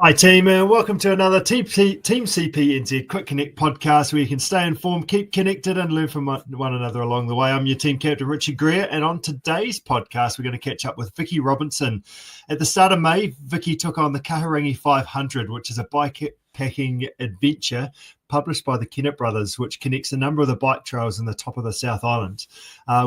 Hi team, and welcome to another Team CPNZ Quick Connect Podcast where you can stay informed, keep connected and learn from one another along the way. I'm your team captain, Richard Greer, and on today's podcast, we're going to catch up with Vicky Robertson. At the start of May, Vicky took on the Kahurangi 500, which is a bikepacking adventure published by the Kennett Brothers, which connects a number of the bike trails in the top of the South Island.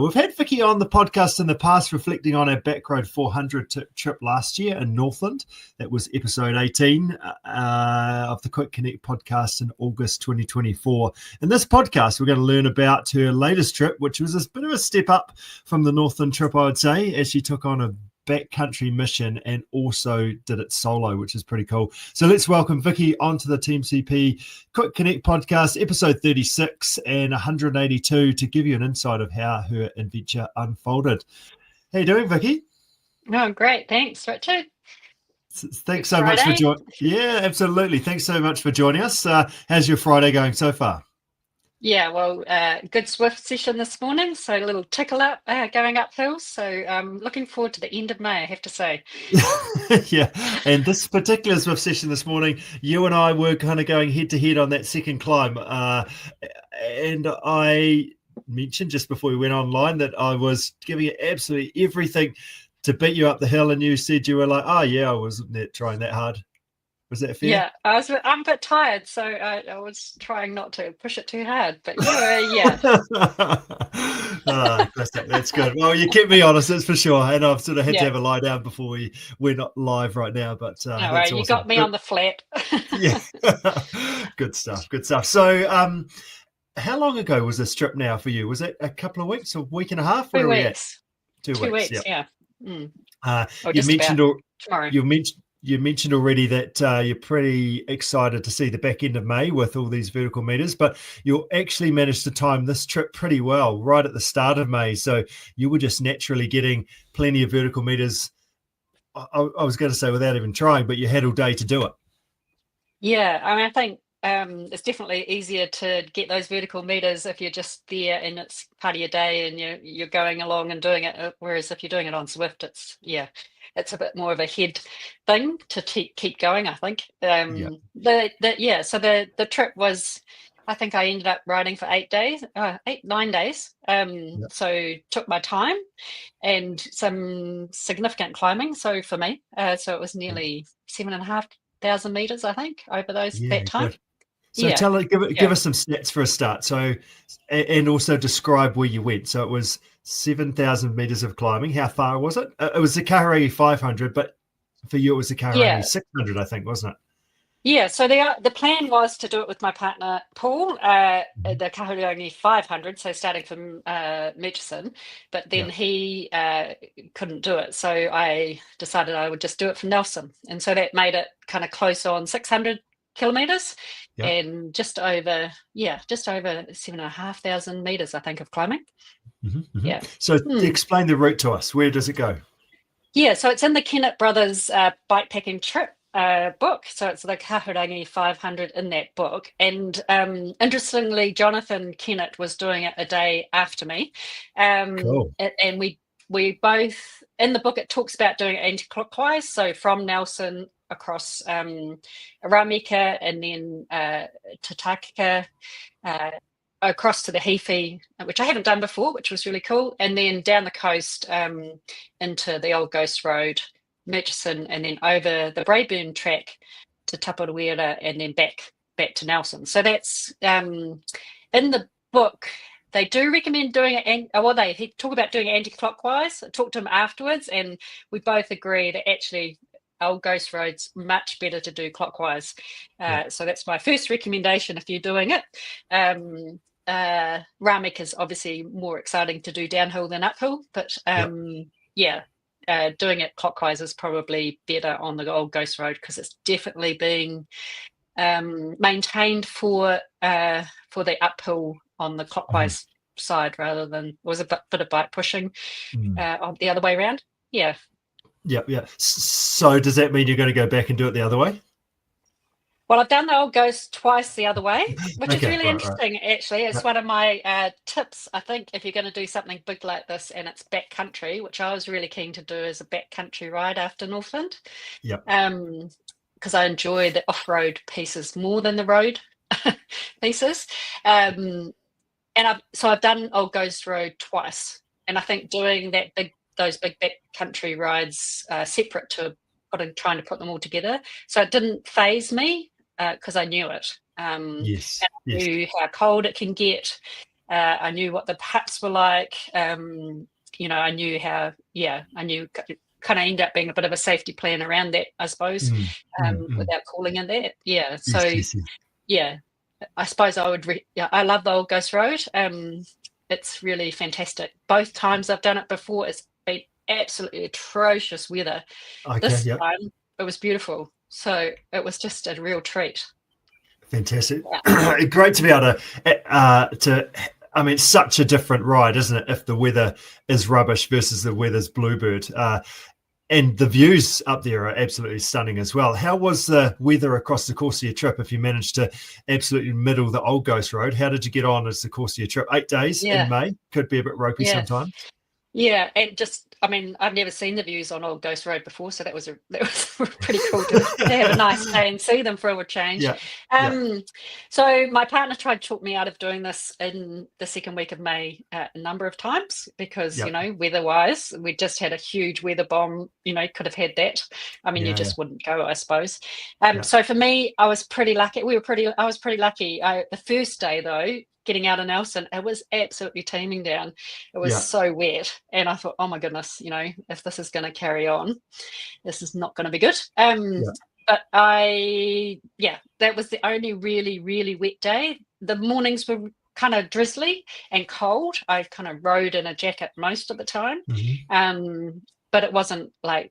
We've had Vicky on the podcast in the past, reflecting on our Backroad 400 trip last year in Northland. That was episode 18 of the Quick Connect podcast in August 2024. In this podcast, we're going to learn about her latest trip, which was a bit of a step up from the Northland trip, I would say, as she took on a backcountry mission and also did it solo, which is pretty cool. So let's welcome Vicky onto the Team CP Quick Connect podcast, episode 36 and 182, to give you an insight of how her adventure unfolded. How you doing, Vicky? Oh, great. Thanks, Richard. Thanks so much for joining. Yeah, absolutely. Thanks so much for joining us. How's your Friday going so far? Yeah, well, good Swift session this morning, so a little tickle up going uphill. So looking forward to the end of May, I have to say. Yeah, and this particular Swift session this morning, you and I were kind of going head to head on that second climb. And I mentioned just before we went online that I was giving it absolutely everything to beat you up the hill, and you said you were like, oh yeah, I wasn't trying that hard. Was that fair? Yeah, I'm a bit tired, so I was trying not to push it too hard, but yeah. That's good. Well, you kept me honest, that's for sure. And I've sort of had to have a lie down before we're not live right now. But that's awesome. You got me on the flat. Yeah, good stuff. So, how long ago was this trip now for you? Was it a couple of weeks, a week and a half? 2 weeks. 2 weeks. Yeah. You mentioned already that you're pretty excited to see the back end of May with all these vertical meters, but you actually managed to time this trip pretty well right at the start of May. So you were just naturally getting plenty of vertical meters. I was going to say without even trying, but you had all day to do it. Yeah, I mean, I think it's definitely easier to get those vertical meters if you're just there and it's part of your day and you're going along and doing it. Whereas if you're doing it on Zwift, it's a bit more of a head thing to keep going, I think. So the trip was, I think I ended up riding for 9 days. So took my time and some significant climbing. So for me, so it was nearly 7,500 meters, I think, over that time. Good. So give us some stats for a start. So, and also describe where you went. So it was 7,000 meters of climbing. How far was it? It was the Kahurangi 500, but for you it was the Kahurangi 600, I think, wasn't it? Yeah. So the plan was to do it with my partner Paul, the Kahurangi 500. So starting from Murchison, but then he couldn't do it. So I decided I would just do it from Nelson, and so that made it kind of close on 600 kilometers and just over 7,500 meters, I think, of climbing. Yeah. So explain the route to us. Where does it go? Yeah, so it's in the Kennett Brothers bikepacking trip book. So it's the Kahurangi 500 in that book. And interestingly, Jonathan Kennett was doing it a day after me. Cool. And we both, in the book, it talks about doing it anti-clockwise. So from Nelson across Rameka and then to Takaka, across to the Heaphy, which I haven't done before, which was really cool, and then down the coast into the old Ghost Road, Murchison, and then over the Braeburn track to Taparuera, and then back to Nelson. So that's in the book. They do recommend doing it, he talk about doing it anti-clockwise. I talked to him afterwards, and we both agree that actually Old Ghost Road's much better to do clockwise. So that's my first recommendation if you're doing it. Ramek is obviously more exciting to do downhill than uphill, but doing it clockwise is probably better on the Old Ghost Road because it's definitely being maintained for the uphill on the clockwise side rather than was a bit of bike pushing on the other way around. Yeah. So does that mean you're going to go back and do it the other way? Well, I've done the Old Ghost twice the other way, which is really interesting, actually. It's one of my tips, I think, if you're going to do something big like this and it's backcountry, which I was really keen to do as a backcountry ride after Northland. because I enjoy the off-road pieces more than the road pieces. And I've done Old Ghost Road twice, and I think doing those big backcountry rides separate to trying to put them all together, so it didn't phase me because I knew it. Yes. And I knew how cold it can get. I knew what the paps were like. I knew how. Yeah, I knew. Kind of end up being a bit of a safety plan around that, I suppose, without calling it that. Yeah. So Yes. yeah, I suppose I would. I love the Old Ghost Road. It's really fantastic. Both times I've done it before, it's been absolutely atrocious weather. Okay, this time it was beautiful, so it was just a real treat. Fantastic. Yeah. Great to be able to I mean, such a different ride, isn't it, if the weather is rubbish versus the weather's bluebird. And the views up there are absolutely stunning as well. How was the weather across the course of your trip? If you managed to absolutely middle the Old Ghost Road, how did you get on as the course of your trip? 8 days in May, could be a bit ropey sometimes. Yeah, and I've never seen the views on Old Ghost Road before, so that was pretty cool to have a nice day and see them for a change. So my partner tried to talk me out of doing this in the second week of May a number of times because, weather-wise, we just had a huge weather bomb, could have had that. I mean, you just wouldn't go, I suppose. So for me, I was pretty lucky. I was pretty lucky. The first day, though, getting out of Nelson, it was absolutely teeming down. It was so wet, and I thought, oh my goodness, if this is going to carry on, this is not going to be good. But that was the only really, really wet day. The mornings were kind of drizzly and cold. I kind of rode in a jacket most of the time. But it wasn't like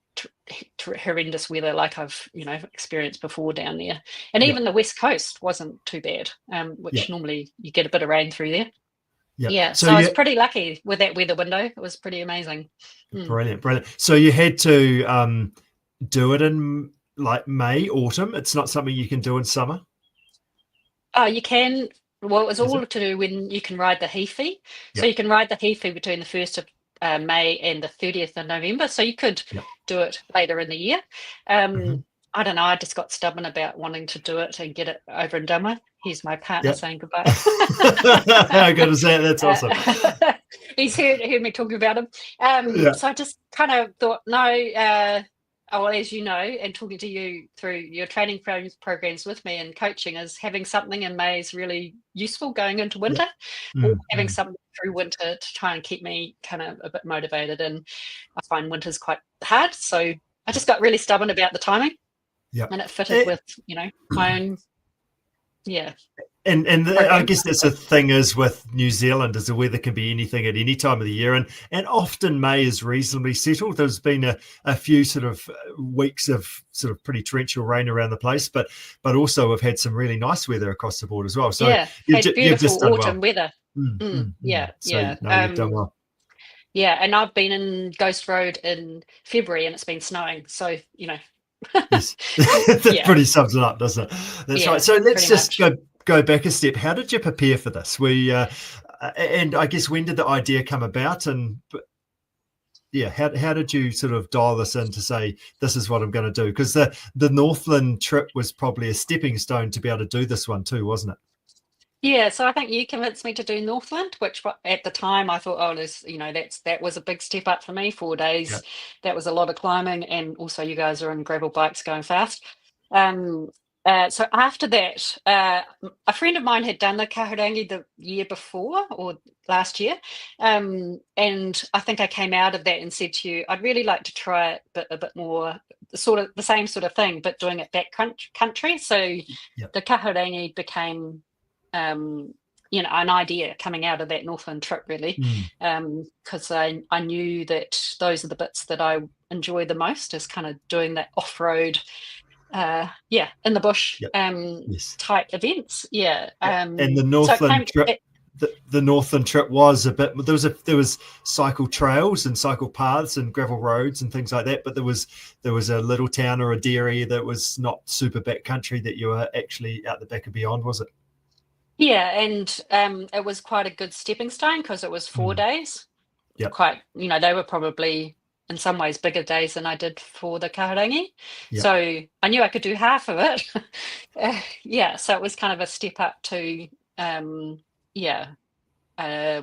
horrendous weather like I've experienced before down there. And even the West Coast wasn't too bad, which normally you get a bit of rain through there. So I was pretty lucky with that weather window. It was pretty amazing. Brilliant. So you had to do it in like May, autumn. It's not something you can do in summer? You can. Well, it was all to do when you can ride the Heafy. So you can ride the Heafy between the 1st of May and the 30th of November, so you could do it later in the year. I don't know, I just got stubborn about wanting to do it and get it over and done with. Here's my partner saying goodbye. I gotta say, that's awesome. He's heard me talking about him. So I just kind of thought, no, as you know, and talking to you through your training programs with me and coaching, is having something in May is really useful going into winter, or having something through winter to try and keep me kind of a bit motivated. And I find winter's quite hard, so I just got really stubborn about the timing, and it fitted with my own And I guess that's the thing is with New Zealand is the weather can be anything at any time of the year, and often May is reasonably settled. There's been a few sort of weeks of sort of pretty torrential rain around the place, but also we've had some really nice weather across the board as well. So you've just done autumn weather. You've done well. Yeah, and I've been in Ghost Road in February and it's been snowing, so Yes. That pretty sums it up, doesn't it? That's right. So let's just go back a step. How did you prepare for this? And I guess when did the idea come about? And how did you sort of dial this in to say this is what I'm going to do? Because the Northland trip was probably a stepping stone to be able to do this one too, wasn't it? Yeah, so I think you convinced me to do Northland, which at the time I thought, that was a big step up for me. 4 days, that was a lot of climbing, and also you guys are on gravel bikes going fast. So after that, a friend of mine had done the Kahurangi the year before or last year, and I think I came out of that and said to you, I'd really like to try it a bit more, sort of the same sort of thing, but doing it backcountry. So the Kahurangi became an idea coming out of that Northland trip, really, because I knew that those are the bits that I enjoy the most, is kind of doing that off-road, in the bush type events. And the Northland trip. The Northland trip was a bit. There was cycle trails and cycle paths and gravel roads and things like that. But there was a little town or a dairy that was not super backcountry that you were actually out the back and beyond, was it? Yeah, and it was quite a good stepping stone because it was 4 days. Yeah, quite. They were probably in some ways bigger days than I did for the Kahurangi. Yeah. So I knew I could do half of it. So it was kind of a step up to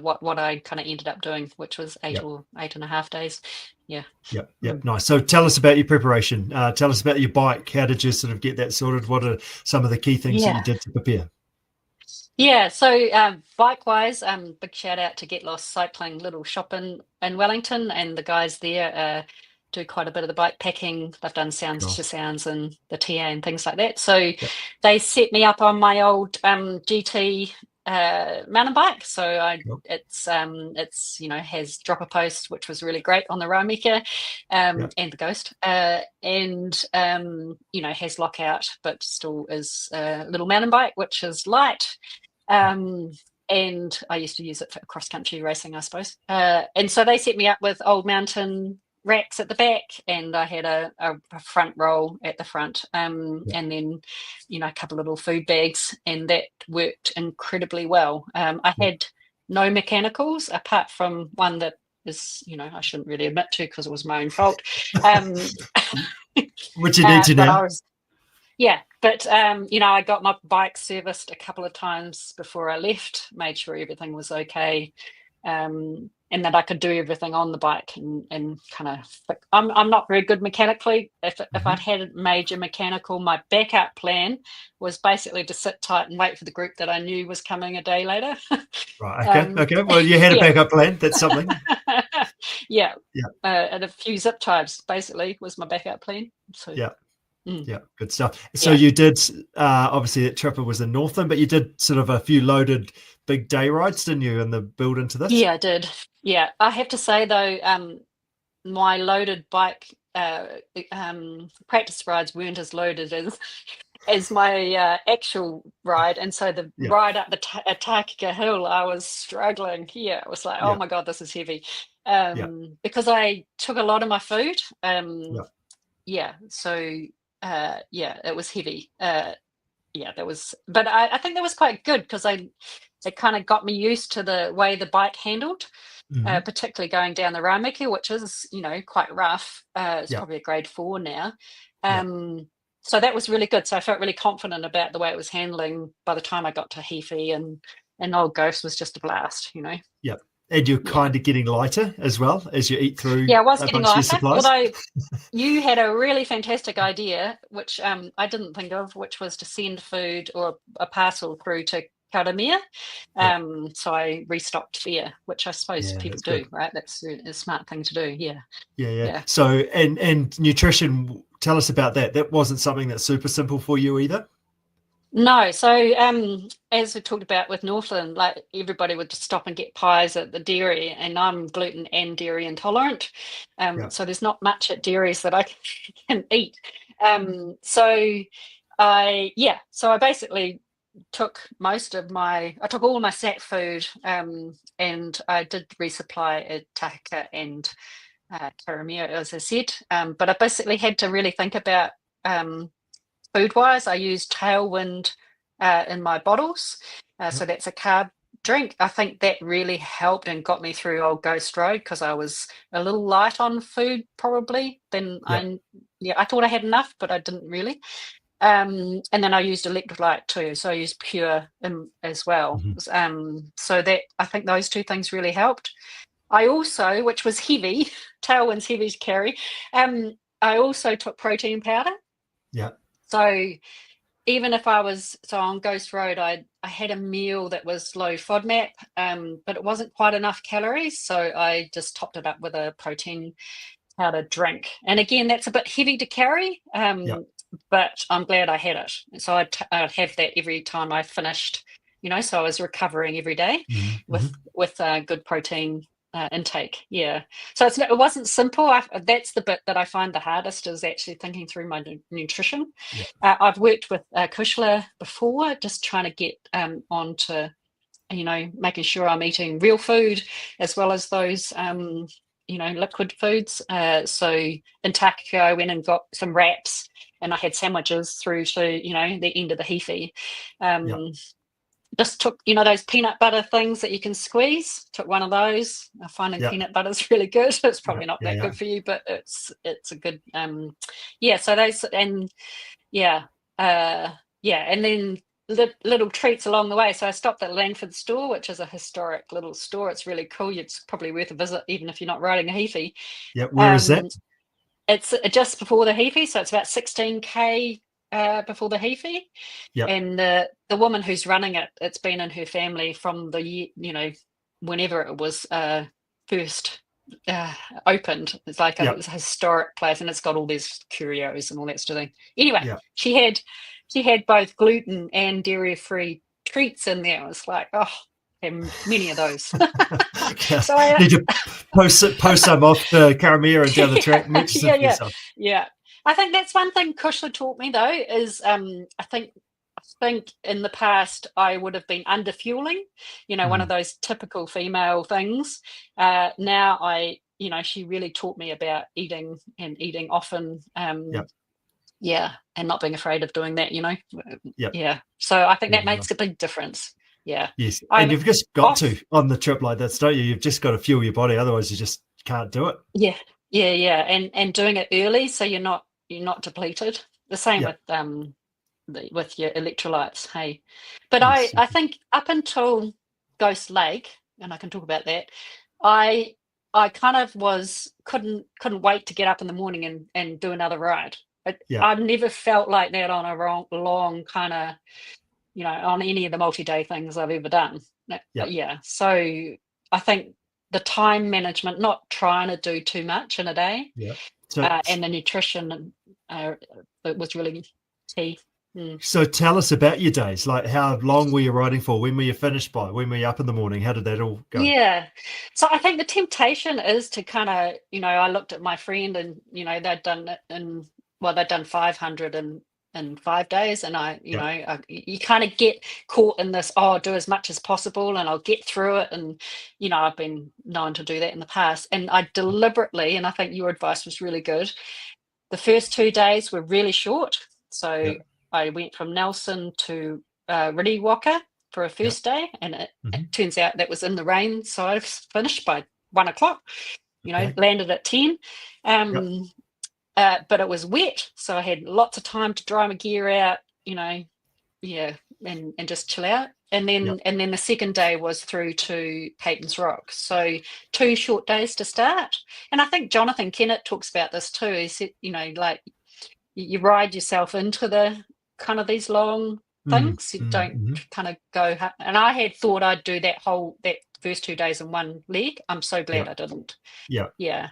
what I kind of ended up doing, which was 8.5 days. Yeah. Yep. Nice. So tell us about your preparation. Tell us about your bike. How did you sort of get that sorted? What are some of the key things that you did to prepare? Yeah, so bike-wise, big shout out to Get Lost Cycling, little shop in Wellington, and the guys there do quite a bit of the bike packing. They've done Sounds to Sounds and the TA and things like that. So they set me up on my old GT mountain bike. So it's has dropper post, which was really great on the Raumika and the Ghost, and has lockout, but still is a little mountain bike, which is light. And I used to use it for cross country racing, I suppose. And so they set me up with old mountain racks at the back, and I had a front roll at the front, and then a couple of little food bags, and that worked incredibly well. I had no mechanicals apart from one that is, I shouldn't really admit to because it was my own fault. Which you need to know. But I got my bike serviced a couple of times before I left, made sure everything was okay, and that I could do everything on the bike and kind of. I'm not very good mechanically. If I'd had a major mechanical, my backup plan was basically to sit tight and wait for the group that I knew was coming a day later. Right. Okay. Well, you had a backup plan. That's something. And a few zip ties basically was my backup plan. So yeah, good stuff. So you did, obviously that tripper was in Northland, but you did sort of a few loaded big day rides, didn't you, in the build into this? Yeah, I did. Yeah, I have to say though, my loaded bike practice rides weren't as loaded as my actual ride, and so the ride up the Takika Hill, I was struggling. Yeah, it was like, oh my God, this is heavy, because I took a lot of my food. So. It was heavy. That was, but I think that was quite good because it kind of got me used to the way the bike handled, particularly going down the Raumika, which is, quite rough. It's probably a grade 4 now. So that was really good. So I felt really confident about the way it was handling by the time I got to Heafy, and Old Ghost was just a blast, Yep. And you're kind of getting lighter as well as you eat through. Yeah, I was getting lighter. Although you had a really fantastic idea, which I didn't think of, which was to send food or a parcel through to Karamea. So I restocked there, which I suppose people do, right? That's a smart thing to do. Yeah. So and nutrition, tell us about that. That wasn't something that's super simple for you either. No, so as we talked about with Northland, like everybody would just stop and get pies at the dairy, and I'm gluten and dairy intolerant, so there's not much at dairies that I can eat. So I basically took all my SAT food, and I did resupply at Takika and Karamea, as I said, but I basically had to really think about food-wise. I used Tailwind in my bottles, so that's a carb drink. I think that really helped and got me through Old Ghost Road because I was a little light on food probably. I thought I had enough, but I didn't really. And then I used electrolyte too, so I used Pure as well. So that I think those two things really helped. I also, which was heavy, Tailwind's heavy to carry. I also took protein powder. Yeah. So even if I was on Ghost Road, I had a meal that was low FODMAP, but it wasn't quite enough calories. So I just topped it up with a protein powder drink. And again, that's a bit heavy to carry, but I'm glad I had it. So I'd have that every time I finished, so I was recovering every day with good protein intake. So it wasn't simple. That's the bit that I find the hardest, is actually thinking through my nutrition. I've worked with Kushla before, just trying to get onto making sure I'm eating real food as well as those liquid foods. So in Takika I went and got some wraps, and I had sandwiches through to the end of the Heafy, just took, those peanut butter things that you can squeeze. Took one of those. I'm finding peanut butter is really good. It's probably not that good for you, but it's a good. So those and and then little treats along the way. So I stopped at Langford Store, which is a historic little store. It's really cool. It's probably worth a visit, even if you're not riding a Heafy. Yeah, where is that? It's just before the Heafy, so it's about 16k before the Heafy. Yeah. And the woman who's running it, it's been in her family from the year, whenever it was first opened. It's like it was a historic place, and it's got all these curios and all that sort of thing. Anyway, she had both gluten and dairy-free treats in there. I was like, oh, and many of those. So I need to post some off the Karamia and down the track. Yeah. I think that's one thing Kushla taught me, though, is I think in the past I would have been under fueling, one of those typical female things. Now she really taught me about eating often. And not being afraid of doing that, So I think that makes a big difference. Yeah. Yes. And you've just got to on the trip like this, don't you? You've just got to fuel your body, otherwise you just can't do it. Yeah. And doing it early so you're not depleted. The same with your electrolytes, hey. But yes. I think up until Ghost Lake, and I can talk about that, I kind of couldn't wait to get up in the morning and do another ride. I've never felt like that on a long kind of, on any of the multi-day things I've ever done. So I think the time management, not trying to do too much in a day, and the nutrition, it was really key. So tell us about your days. Like, how long were you riding for? When were you finished by? When were you up in the morning? How did that all go? Yeah. So I think the temptation is to kind of, I looked at my friend and, they'd done it they'd done 500 in 5 days. And you kind of get caught in this, do as much as possible and I'll get through it. And, I've been known to do that in the past. And I deliberately, and I think your advice was really good, the first 2 days were really short. So I went from Nelson to Ririwaka for a first day, and it turns out that was in the rain. So I finished by 1 o'clock, landed at 10. But it was wet, so I had lots of time to dry my gear out, and just chill out. And then the second day was through to Peyton's Rock. So 2 short days to start. And I think Jonathan Kennett talks about this too. He said, like you ride yourself into the kind of these long things. You don't kind of go. And I had thought I'd do that first 2 days in one leg. I'm so glad I didn't. Yeah.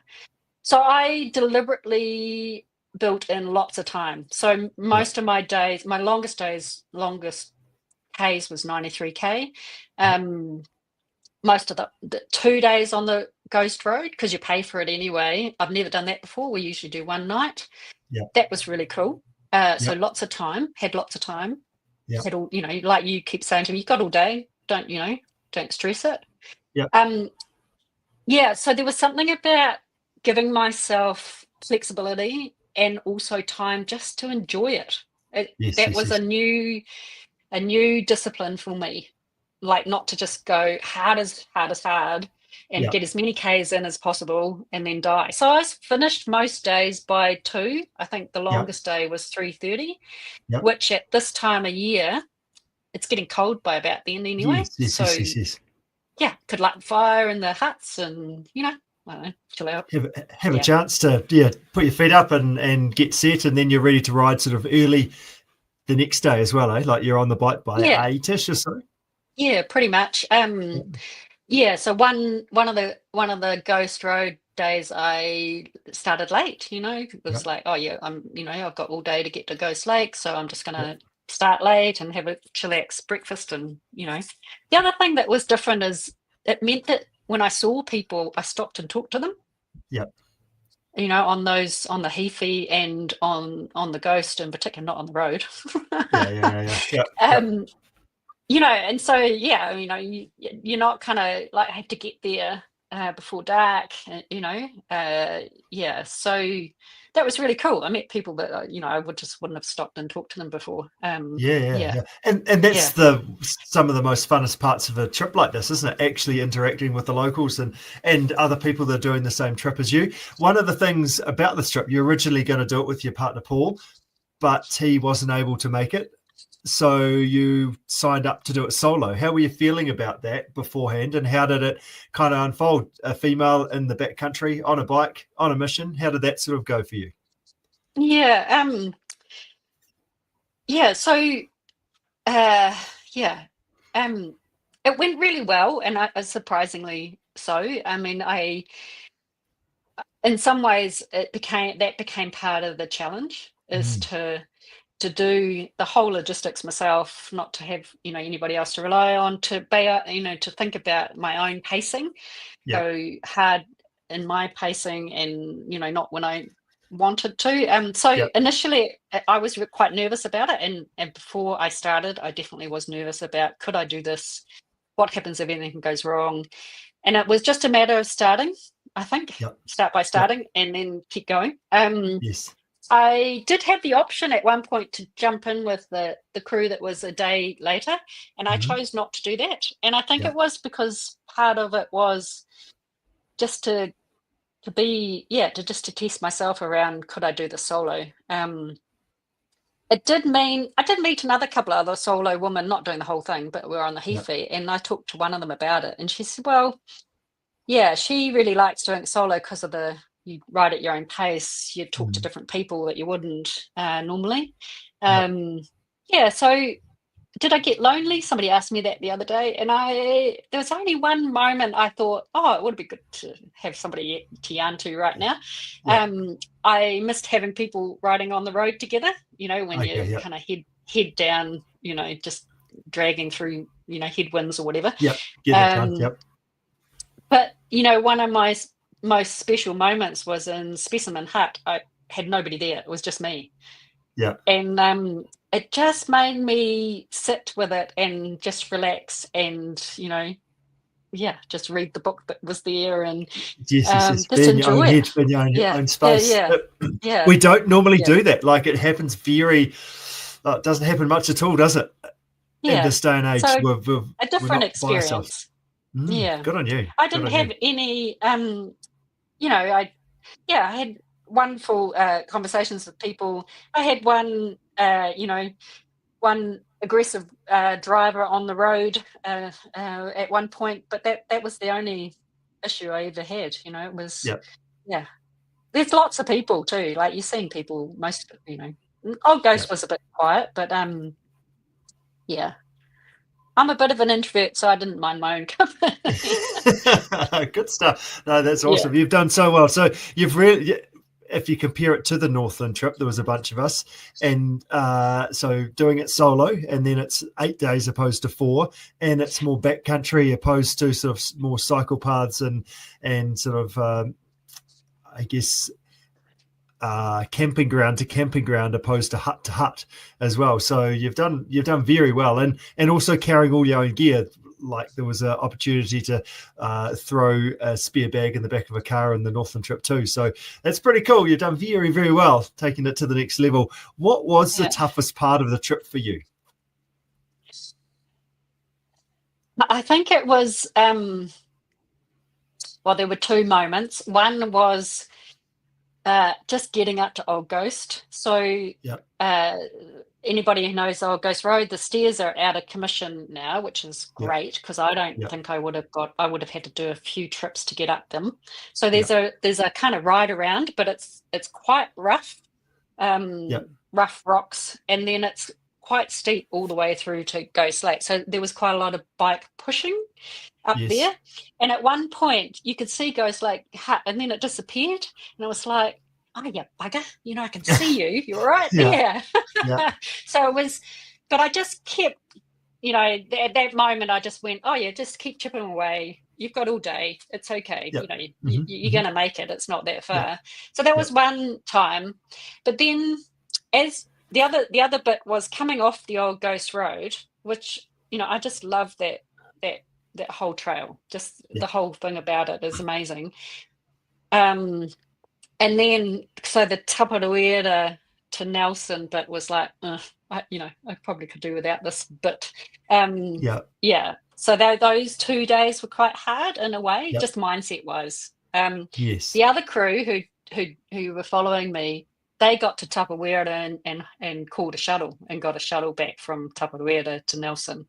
So I deliberately built in lots of time. So most of my days, my longest Ks was 93K. Most of the 2 days on the Ghost Road, because you pay for it anyway. I've never done that before. We usually do one night. That was really cool. So lots of time, had lots of time. Had all, like you keep saying to me, you've got all day. Don't stress it. So there was something about giving myself flexibility and also time just to enjoy it. That was a new discipline for me. Like, not to just go hard and get as many Ks in as possible and then die. So I finished most days by 2. I think the longest day was 3:30, which at this time of year, it's getting cold by about then anyway. Yes. Could light fire in the huts and, I don't know, chill out. Have a chance to put your feet up and get set, and then you're ready to ride sort of early the next day as well, eh? Like you're on the bike by 8ish or so. Yeah, pretty much. So one of the Ghost Road days I started late. It was like, I've got all day to get to Ghost Lake, so I'm just gonna start late and have a chillax breakfast. And the other thing that was different is it meant that when I saw people, I stopped and talked to them. On the Heafy and on the Ghost in particular, not on the road. And so you're not kind of like have to get there before dark, so that was really cool. I met people that I wouldn't have stopped and talked to them before. Yeah. And that's some of the most funnest parts of a trip like this, isn't it? Actually interacting with the locals and other people that are doing the same trip as you. One of the things about this trip, you're originally going to do it with your partner Paul, but he wasn't able to make it. So you signed up to do it solo. How were you feeling about that beforehand, and how did it kind of unfold? A female in the backcountry on a bike on a mission. How did that sort of go for you? So it went really well, and surprisingly so. I mean, in some ways it became part of the challenge, is to do the whole logistics myself, not to have anybody else to rely on, to to think about my own pacing, go hard in my pacing, and not when I wanted to. Initially I was quite nervous about it, and before I started I definitely was nervous about, could I do this? What happens if anything goes wrong? And it was just a matter of starting, I think. Start by starting and then keep going. Yes. I did have the option at one point to jump in with the crew that was a day later, and I chose not to do that. And I think it was because part of it was just to test myself around, could I do this solo? It did mean I did meet another couple of other solo women, not doing the whole thing, but we were on the Hefe, and I talked to one of them about it, and she said, well, she really likes doing it solo because of you ride at your own pace, you talk to different people that you wouldn't normally. So did I get lonely? Somebody asked me that the other day, and there was only one moment I thought, it would be good to have somebody to yarn to right now. I missed having people riding on the road together, when you kind of head down, just dragging through, headwinds or whatever. But one of my most special moments was in Specimen Hut. I had nobody there. It was just me. And it just made me sit with it and just relax and, just read the book that was there and just enjoy it. In your own space. We don't normally do that. Like, it happens it doesn't happen much at all, does it? In this day and age. So we're a different experience. Good on you. I didn't have any, I had wonderful conversations with people. I had one aggressive driver on the road at one point, but that was the only issue I ever had. It was there's lots of people too, like you're seeing people Old Ghost was a bit quiet, but I'm a bit of an introvert, so I didn't mind my own company. Good stuff. No, that's awesome. You've done so well. So you've really, if you compare it to the Northland trip, there was a bunch of us, and so doing it solo, and then it's 8 days opposed to 4, and it's more backcountry opposed to sort of more cycle paths and sort of I guess camping ground to camping ground opposed to hut as well. So you've done very well, and also carrying all your own gear. Like, there was an opportunity to throw a spare bag in the back of a car in the Northland trip too. So that's pretty cool. You've done very, very well, taking it to the next level. What was the toughest part of the trip for you? I think it was, there were two moments. One was just getting up to Old Ghost. So anybody who knows Old Ghost Road, the stairs are out of commission now, which is great, because I don't think I would have had to do a few trips to get up them. So there's a kind of ride around, but it's quite rough, rough rocks, and then it's quite steep all the way through to Ghost Lake. So there was quite a lot of bike pushing up there. And at one point you could see Ghost Lake Hut, and then it disappeared. And it was like, oh, you bugger, I can see you. You're right there. So it was, but I just kept, at that moment I just went, just keep chipping away. You've got all day. It's okay. You're going to make it. It's not that far. So that was one time. But then as the other bit was coming off the Old Ghost Road, which, I just love that that whole trail. Just Yeah. the whole thing about it is amazing. And then, so the Taparuera to Nelson bit was like, I probably could do without this bit. Yeah. So those 2 days were quite hard in a way, Yep. just mindset wise. Yes. The other crew who were following me, they got to Taparuera and called a shuttle and got a shuttle back from Taparuera to Nelson.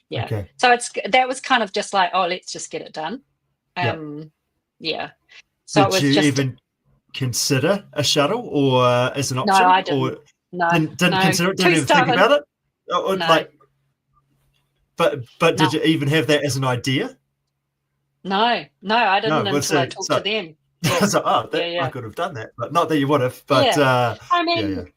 Yeah. Okay. So that was kind of just like, oh, let's just get it done. Yep. Yeah. So Did it was you just even consider a shuttle or as an option? No, I didn't. Or no, didn't no. consider it? Too Didn't even think stubborn. about it? Or, No. But No. did you even have that as an idea? No, I didn't until I talked to them. Yeah. So, I could have done that, but not that you would have. But I mean,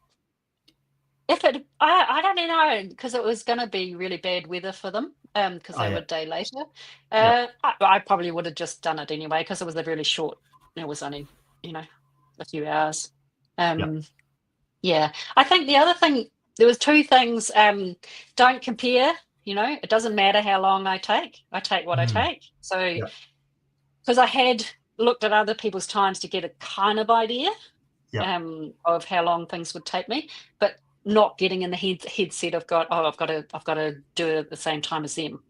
if it, I don't know, because it was going to be really bad weather for them, because they were a day later. I probably would have just done it anyway, because it was a really short. It was only a few hours. Yeah, I think the other thing, there was two things. Don't compare. It doesn't matter how long I take what I take. So, because I had looked at other people's times to get a kind of idea of how long things would take me, but not getting in the headset of I've got to do it at the same time as them,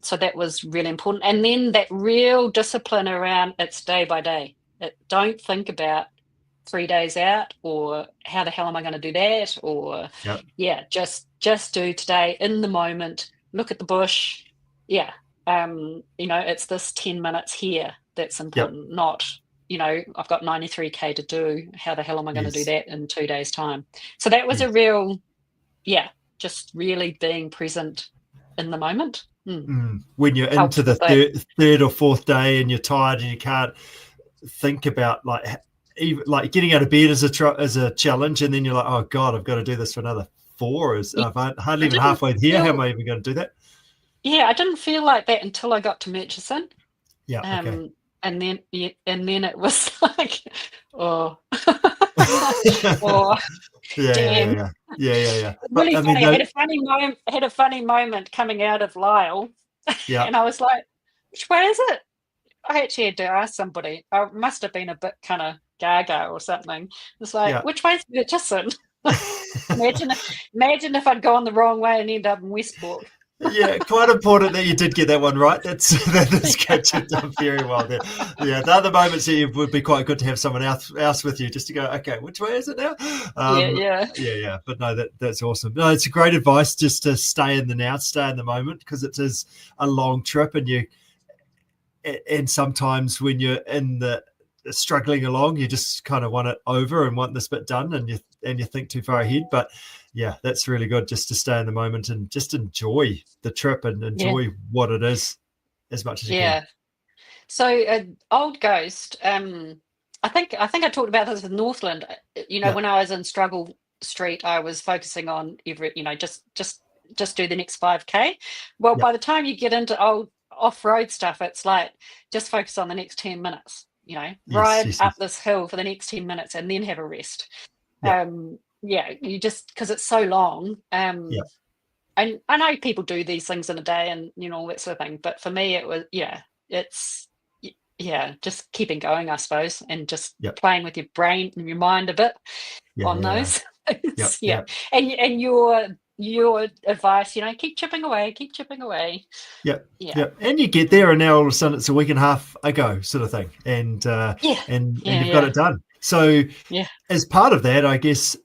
so that was really important. And then that real discipline around it's day by day. Don't think about 3 days out or how the hell am I going to do that, or just do today in the moment. Look at the bush. It's this 10 minutes here that's important, not I've got 93k to do. How the hell am I going to do that in 2 days time? So that was a real just really being present in the moment. When you're into the third or fourth day and you're tired and you can't think about even getting out of bed as a challenge, and then you're like, oh God, I've got to do this for another 4 hours. I'm hardly even halfway here. How am I even going to do that? Yeah, I didn't feel like that until I got to Murchison. Yeah. Okay. And then it was like, oh, yeah. Really funny. I had a funny moment coming out of Lyle, and I was like, which way is it? I actually had to ask somebody. I must have been a bit kind of gaga or something. It's like, which way is Murchison? Imagine if I'd gone the wrong way and ended up in Westport. Yeah, quite important that you did get that one right. That's good. You've done very well there. Yeah, the other moments here would be quite good to have someone else with you just to go, okay, which way is it now? Yeah. But no, that's awesome. No, it's a great advice just to stay in the now, stay in the moment, because it is a long trip, and sometimes when you're in the struggling along, you just kind of want it over and want this bit done, and you think too far ahead. But yeah, that's really good just to stay in the moment and just enjoy the trip and enjoy what it is as much as you can. So Old Ghost, I think I talked about this with Northland. When I was in Struggle Street, I was focusing on just do the next 5k. Well, by the time you get into old off-road stuff, it's like just focus on the next 10 minutes. Ride up this hill for the next 10 minutes and then have a rest. You just, because it's so long. And I know people do these things in a day and all that sort of thing, but for me it was it's just keeping going, I suppose, and just playing with your brain and your mind a bit on those. And your advice, keep chipping away. And you get there and now all of a sudden it's a week and a half ago sort of thing, and you've got it done. So as part of that, I guess,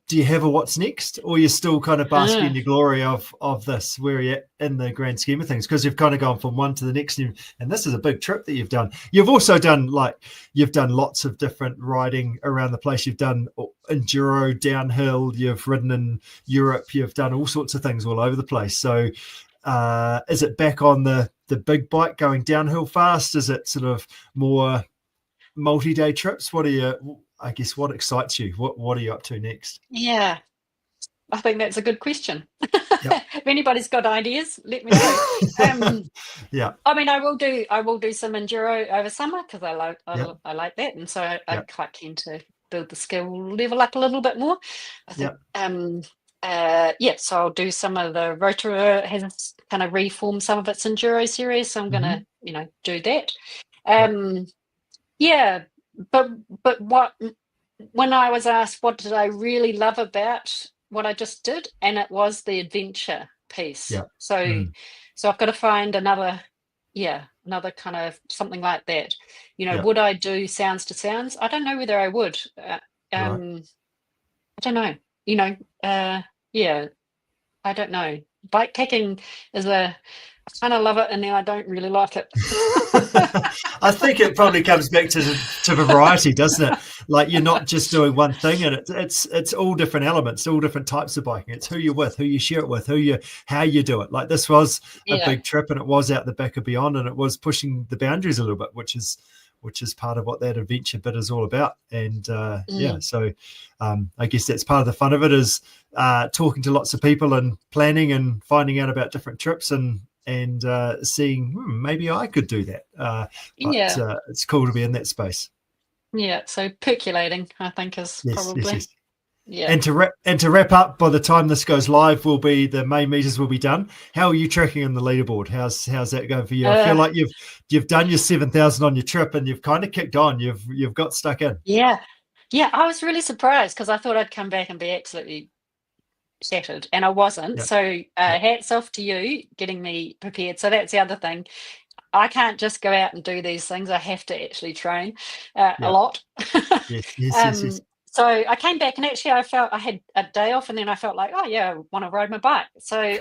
do you have a what's next, or you're still kind of basking in your glory of this? Where are you at in the grand scheme of things? Because you've kind of gone from one to the next, and this is a big trip that you've done. You've also done lots of different riding around the place. You've done enduro, downhill. You've ridden in Europe. You've done all sorts of things all over the place. So is it back on the big bike going downhill fast? Is it sort of more multi-day trips? What excites you? What are you up to next? Yeah, I think that's a good question. If anybody's got ideas, let me know. I mean, I will do some enduro over summer because I like that, and so I'm quite keen to build the skill level up a little bit more. I think so I'll do some of the Rotorua has kind of reformed some of its enduro series, so I'm gonna do that. But when I was asked what did I really love about what I just did, and it was the adventure piece. So I've got to find another kind of something like that. Would I do sounds to sounds? I don't know whether I would. I don't know. I don't know. Bikepacking is I kind of love it, and then I don't really like it. I think it probably comes back to variety, doesn't it? Like, you're not just doing one thing, and it's all different elements, all different types of biking. It's who you're with, who you share it with, how you do it. Like, this was a big trip, and it was out the back of Beyond, and it was pushing the boundaries a little bit, which is part of what that adventure bit is all about. And so I guess that's part of the fun of it, is talking to lots of people and planning and finding out about different trips and seeing maybe I could do that. It's cool to be in that space. So percolating, I think, is probably. Yes. Yeah. And to wrap up, by the time this goes live, the main meters will be done. How are you tracking on the leaderboard? How's that going for you? I feel like you've done your 7,000 on your trip, and you've kind of kicked on. You've got stuck in. Yeah. I was really surprised because I thought I'd come back and be absolutely shattered, and I wasn't. So hats off to you getting me prepared. So that's the other thing. I can't just go out and do these things. I have to actually train a lot. Yes. So I came back, and actually I felt I had a day off, and then I felt like, I want to ride my bike. So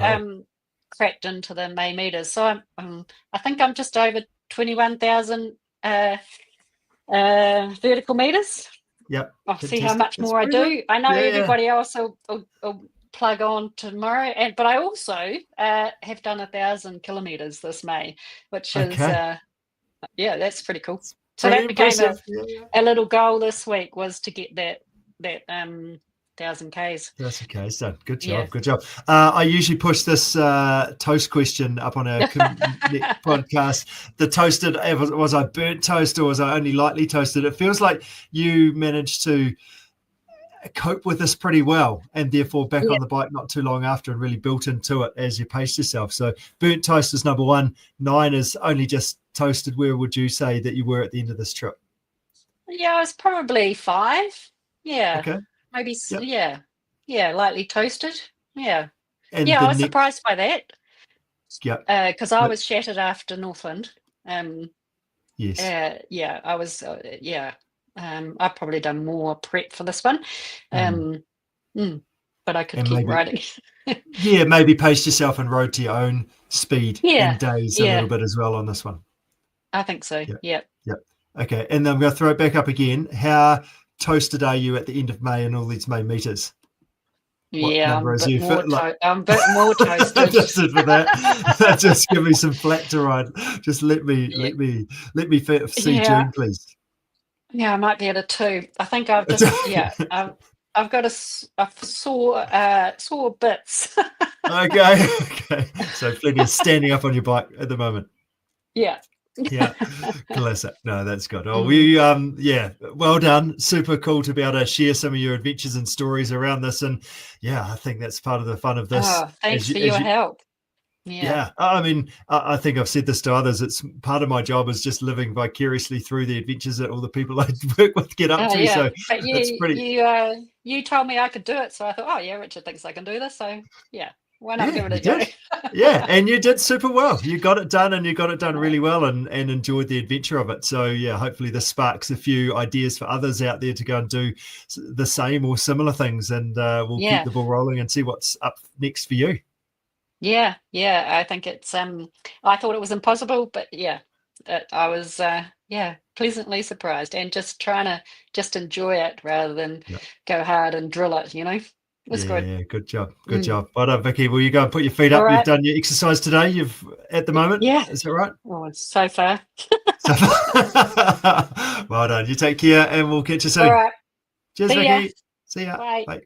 cracked into the May meters. So I think I'm just over 21,000 vertical meters. Yep. I'll see how much more I do. I know everybody else will plug on tomorrow, but I also have done 1,000 kilometers this May, which is that's pretty cool. So that became a little goal this week, was to get that 1,000 Ks. 1,000 Ks done. Good job. Good job. I usually push this toast question up on our podcast. The toasted, was I burnt toast or was I only lightly toasted? It feels like you managed to cope with this pretty well, and therefore back on the bike not too long after, and really built into it as you paced yourself. So burnt toast is number 1. 9 is only just toasted. Where would you say that you were at the end of this trip? I was probably 5. Okay. Maybe lightly toasted. And I was surprised by that. Because I was shattered after Northland. Yes. I was I've probably done more prep for this one. But I could keep riding. Maybe paced yourself and rode to your own speed and days a little bit as well on this one. I think so. Yeah. Okay, and then I'm going to throw it back up again. How toasted are you at the end of May and all these May meters? I'm a bit more toasted. Just for that. Just give me some flat to ride. Just let me see June, please. I might be at a 2. I think I've just I've got a sore bits. Okay. So plenty of standing up on your bike at the moment. Classic. No, that's good. Well done. Super cool to be able to share some of your adventures and stories around this, and I think that's part of the fun of this. Thanks for your help. I mean, I think I've said this to others. It's part of my job is just living vicariously through the adventures that all the people I work with get up to. So but you told me I could do it, so I thought, Richard thinks I can do this, so why not give it a go? And you did super well. You got it done, and you got it done really well, and enjoyed the adventure of it. So hopefully this sparks a few ideas for others out there to go and do the same or similar things, and we'll keep the ball rolling and see what's up next for you. I think it's I thought it was impossible, but I was pleasantly surprised, and just trying to just enjoy it rather than go hard and drill it, It's good. Yeah, good job. Good job. Well done, Vicky. Will you go and put your feet up? Right. You've done your exercise today. You've at the moment. Yeah. Is that right? Oh, so far. Well done. You take care, and we'll catch you soon. All right. Cheers, Vicky. See ya. Bye. Bye.